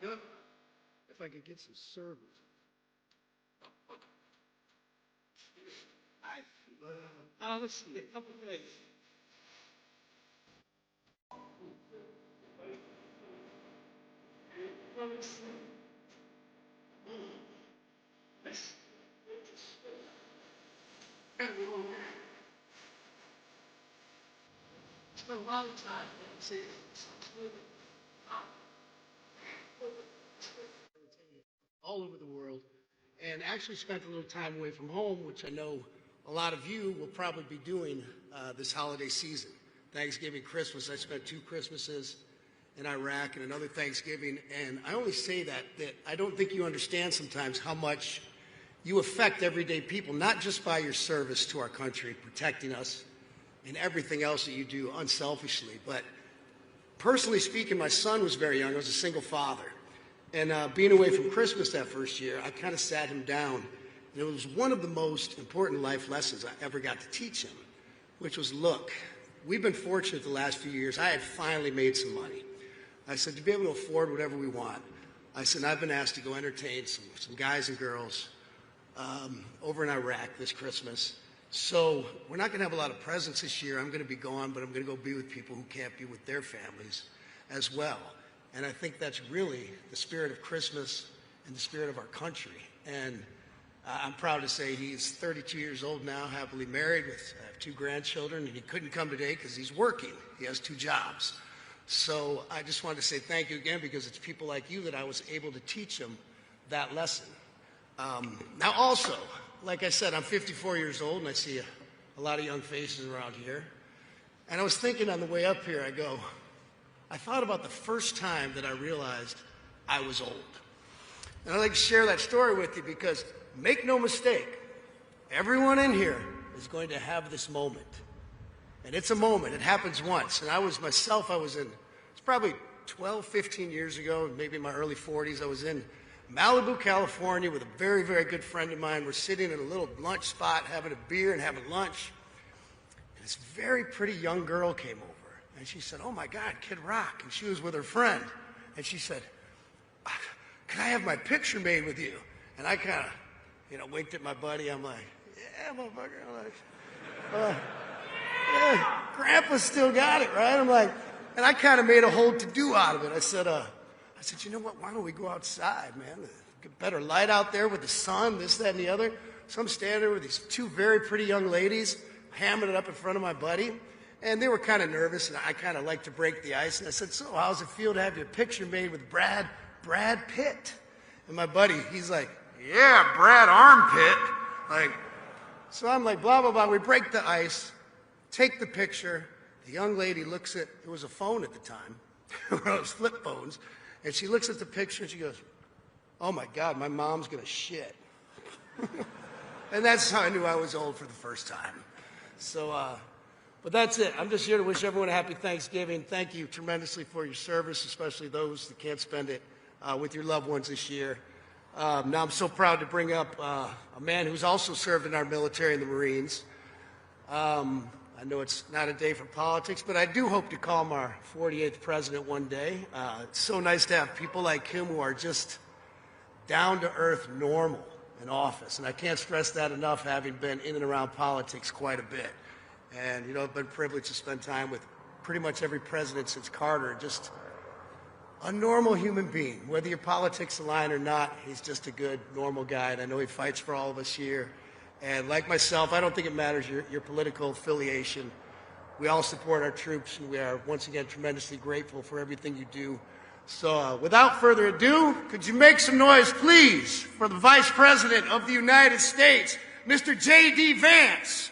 If I could get some service. Let's see, a couple of things. It's been a long time. All over the world, and actually spent a little time away from home, which I know a lot of you will probably be doing this holiday season. Thanksgiving, Christmas, I spent 2 Christmases in Iraq and another Thanksgiving, and I only say that I don't think you understand sometimes how much you affect everyday people, not just by your service to our country, protecting us, and everything else that you do unselfishly, but personally speaking, my son was very young. I was a single father. And being away from Christmas that first year, I kind of sat him down. And it was one of the most important life lessons I ever got to teach him, which was, look, we've been fortunate the last few years. I had finally made some money. I said, to be able to afford whatever we want. I said, I've been asked to go entertain some guys and girls over in Iraq this Christmas. So we're not going to have a lot of presents this year. I'm going to be gone, but I'm going to go be with people who can't be with their families as well. And I think that's really the spirit of Christmas and the spirit of our country. And I'm proud to say he's 32 years old now, happily married, with 2 grandchildren, and he couldn't come today because he's working. He has 2 jobs. So I just wanted to say thank you again, because it's people like you that I was able to teach him that lesson. Now also, like I said, I'm 54 years old, and I see a lot of young faces around here. And I was thinking on the way up here, I thought about the first time that I realized I was old. And I'd like to share that story with you because, make no mistake, everyone in here is going to have this moment. And it's a moment. It happens once. And it's probably 12, 15 years ago, maybe in my early 40s. I was in Malibu, California with a very, very good friend of mine. We're sitting in a little lunch spot having a beer and having lunch. And this very pretty young girl came over. And she said, oh my God, Kid Rock. And she was with her friend. And she said, can I have my picture made with you? And I kind of, winked at my buddy. I'm like, yeah, motherfucker. I'm like, yeah, Grandpa still got it, right? I'm like, and I kind of made a whole to-do out of it. I said, you know what, why don't we go outside, man? Get better light out there with the sun, this, that, and the other. So I'm standing there with these 2 very pretty young ladies, hamming it up in front of my buddy. And they were kind of nervous, and I kind of like to break the ice. And I said, so how's it feel to have your picture made with Brad Pitt? And my buddy, he's like, yeah, Brad Armpit. So I'm like, blah, blah, blah. We break the ice, take the picture. The young lady looks at, it was a phone at the time, one of those flip phones. And she looks at the picture, and she goes, oh, my God, my mom's going to shit. And that's how I knew I was old for the first time. So, but that's it. I'm just here to wish everyone a happy Thanksgiving. Thank you tremendously for your service, especially those that can't spend it with your loved ones this year. Now I'm so proud to bring up a man who's also served in our military in the Marines. I know it's not a day for politics, but I do hope to call him our 48th president one day. It's so nice to have people like him who are just down-to-earth normal in office. And I can't stress that enough, having been in and around politics quite a bit. And, I've been privileged to spend time with pretty much every president since Carter, just a normal human being. Whether your politics align or not, he's just a good, normal guy. And I know he fights for all of us here. And like myself, I don't think it matters your political affiliation. We all support our troops, and we are, once again, tremendously grateful for everything you do. So without further ado, could you make some noise, please, for the Vice President of the United States, Mr. JD Vance.